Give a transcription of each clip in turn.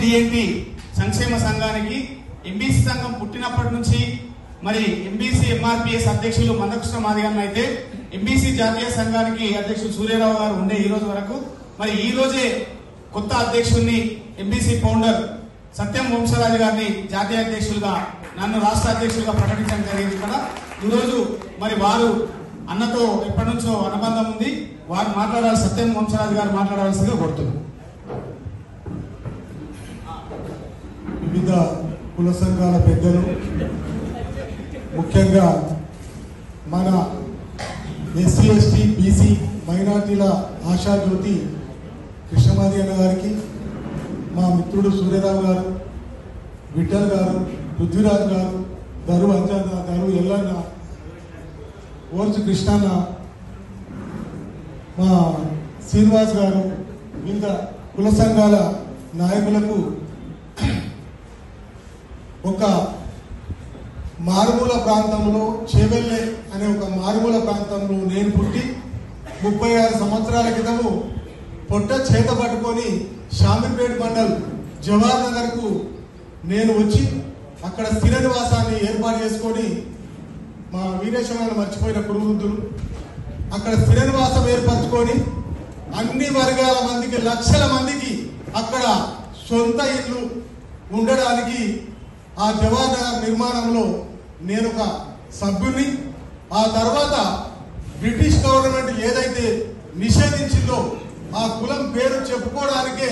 DNT సంక్షేమ సంఘానికి MBC సంఘం పుట్టినప్పటి నుంచి మరి ఎంబీసీ ఎంఆర్పిఎస్ అధ్యక్షులు మందకృష్ణ మాదిగన్న అయితే ఎంబీసీ జాతీయ సంఘానికి అధ్యక్షులు సూర్యారావు గారు ఉండే ఈ రోజు వరకు మరి ఈ రోజే కొత్త అధ్యక్షుడిని ఎంబీసీ ఫౌండర్ సత్యం వంశరాజు గారిని జాతీయ అధ్యక్షులుగా నన్ను రాష్ట్ర అధ్యక్షులుగా ప్రకటించడం జరిగింది కదా. ఈరోజు మరి వారు అన్నతో ఎప్పటి నుంచో అనుబంధం ఉంది, వారు మాట్లాడాలి, సత్యం వంశరాజు గారు మాట్లాడాల్సిందిగా కోరుతున్నాను. వివిధ కుల సంఘాల పెద్దలు, ముఖ్యంగా మన ఎస్సీ ఎస్టీ బీసీ మైనార్టీల ఆశాజ్యోతి కృష్ణమాది అన్న గారికి, మా మిత్రుడు సూర్యరావు గారు, విఠల్ గారు, పృథ్వీరాజ్ గారు, దరు అంజన్న గారు, ఎల్లన్న, ఓర్చు కృష్ణన్న, మా శ్రీనివాస్ గారు, వివిధ కుల సంఘాల నాయకులకు ఒక మారుమూల ప్రాంతంలో చేవెల్లె అనే ఒక మారుమూల ప్రాంతంలో నేను పుట్టి 36 సంవత్సరాల క్రితము పొట్ట చేత పట్టుకొని షామీర్పేట మండల్ జవహర్ నగర్కు నేను వచ్చి అక్కడ స్థిర నివాసాన్ని ఏర్పాటు చేసుకొని మా వీరేశ్వరాన్ని మర్చిపోయిన కురువృద్ధులు అక్కడ స్థిర నివాసం ఏర్పరచుకొని అన్ని వర్గాల మందికి, లక్షల మందికి అక్కడ సొంత ఇల్లు ఉండడానికి ఆ జవహర్ నగర్ నిర్మాణంలో నేను ఒక సభ్యుని. ఆ తర్వాత బ్రిటిష్ గవర్నమెంట్ ఏదైతే నిషేధించిందో ఆ కులం పేరు చెప్పుకోవడానికే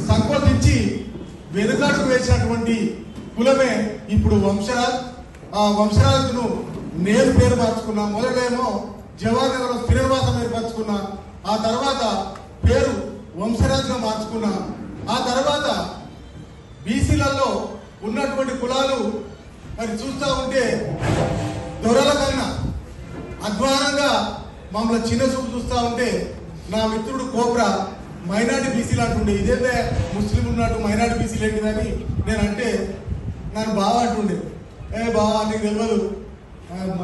సంకోచించి వెనుకడుగు వేసినటువంటి కులమే ఇప్పుడు వంశరాజ్. ఆ వంశరాజును నేను పేరు మార్చుకున్నా. మొదలేమో జవహర్ నగర్ స్థిర నివాసం ఏర్పరచుకున్నా, ఆ తర్వాత పేరు వంశరాజుగా మార్చుకున్నా. ఆ తర్వాత బీసీలలో ఉన్నటువంటి కులాలు మరి చూస్తూ ఉంటే దొరల కన్నా అధ్వానంగా మమ్మల్ని చిన్న చూపు చూస్తూ ఉంటే నా మిత్రుడు కోబ్రా మైనార్టీ బీసీలు అంటుండే, ఇదేంటే ముస్లిం ఉన్నట్టు మైనార్టీ బీసీలు ఏంటిదని నేనంటే నన్ను బాగా అంటుండే, బాగా నీకు తెలియదు,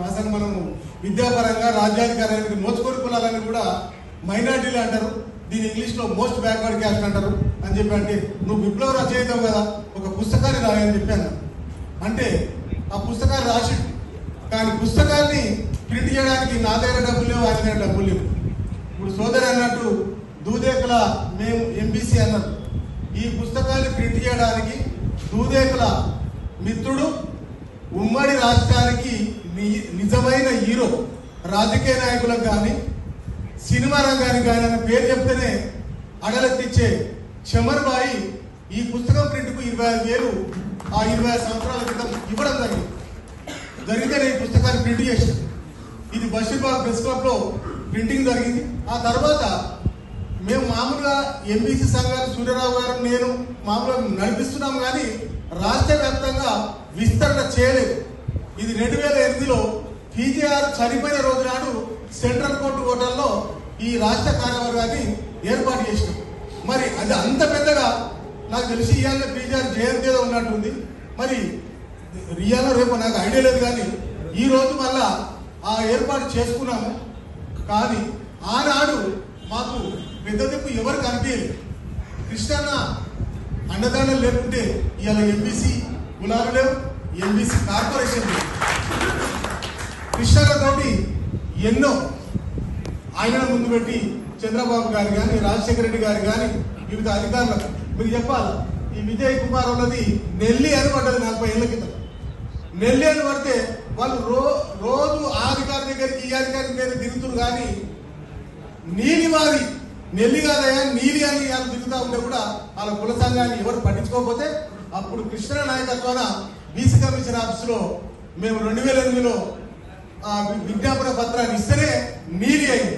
అసలు మనము విద్యాపరంగా రాజ్యాధికారానికి నోచుకొని కులాలని కూడా మైనార్టీలు అంటారు, దీని ఇంగ్లీష్లో మోస్ట్ బ్యాక్వర్డ్ క్యాస్ట్ అంటారు అని చెప్పి. అంటే నువ్వు విప్లవ రచయితావు కదా, ఒక పుస్తకాన్ని రాయని చెప్పాను. అంటే ఆ పుస్తకాన్ని రాసి, కానీ పుస్తకాన్ని ప్రింట్ చేయడానికి నా దగ్గర డబ్బులు లేవు, ఆయన దగ్గర డబ్బులు లేవు. ఇప్పుడు సోదరి అన్నట్టు దూదేకుల మేము ఎంబీసీ అన్నారు. ఈ పుస్తకాన్ని ప్రింట్ చేయడానికి దూదేకుల మిత్రుడు ఉమ్మడి రాష్ట్రానికి నిజమైన హీరో, రాజకీయ నాయకులకు కానీ సినిమా రంగానికి కానీ అన్న పేరు చెప్తేనే అడలెత్తిచ్చే చమర్ బాయి ఈ పుస్తకం ప్రింట్కు 25,000 ఆ 25 సంవత్సరాల క్రితం ఇవ్వడం జరిగితేనే ఈ పుస్తకాన్ని ప్రింట్ చేశారు. ఇది బషీర్బాగ్ ప్రెస్ క్లబ్ లో ప్రింటింగ్ జరిగింది. ఆ తర్వాత మేము మామూలుగా ఎంబీసీ సంఘాలు సూర్యరావు గారు నేను మామూలుగా నడిపిస్తున్నాం, కానీ రాష్ట్ర వ్యాప్తంగా విస్తరణ చేయలేదు. ఇది 2008లో పీజీఆర్ చనిపోయిన రోజు నాడు సెంట్రల్ కోర్టు హోటల్లో ఈ రాష్ట్ర కార్యవర్గాన్ని ఏర్పాటు చేసినాం. మరి అది అంత పెద్దగా నాకు తెలిసి ఇవాళ పీజీఆర్ జయంతి ఏదో ఉన్నట్టుంది, మరి రియాలో రేపు నాకు ఐడియా లేదు, కానీ ఈ రోజు మళ్ళా ఆ ఏర్పాటు చేసుకున్నాము. కానీ ఆనాడు మాకు పెద్ద దిక్కు ఎవరు కనిపించలేదు. కృష్ణన్న అండదండలు లేకుంటే ఇవాళ ఎంబీసీ కులాలు లేవు, ఎంబీసీ కార్పొరేషన్ లేవు. కృష్ణన్నతోటి ఎన్నో ఆయన ముందు పెట్టి చంద్రబాబు గారు కానీ రాజశేఖర రెడ్డి గారు కానీ వివిధ అధికారులకు మీకు చెప్పాలి, ఈ విజయ్ కుమార్ ఉన్నది నెల్లి అని పడ్డది 40 ఏళ్ల క్రితం. నెల్లి అని పడితే వాళ్ళు రోజు ఆ అధికారి దగ్గరికి ఈ అధికారి దగ్గర తిరుగుతున్నారు, కానీ నీలి వారి నెల్లి కాదయా నీలి అని వాళ్ళు తిరుగుతూ ఉంటే కూడా వాళ్ళ కుల సంఘాన్ని ఎవరు పట్టించుకోకపోతే అప్పుడు కృష్ణ నాయకత్వాన బీసీ కమిషన్ ఆఫీసులో మేము 2008లో విజ్ఞాపన పత్రాన్ని ఇస్తేనే నీలి అయింది.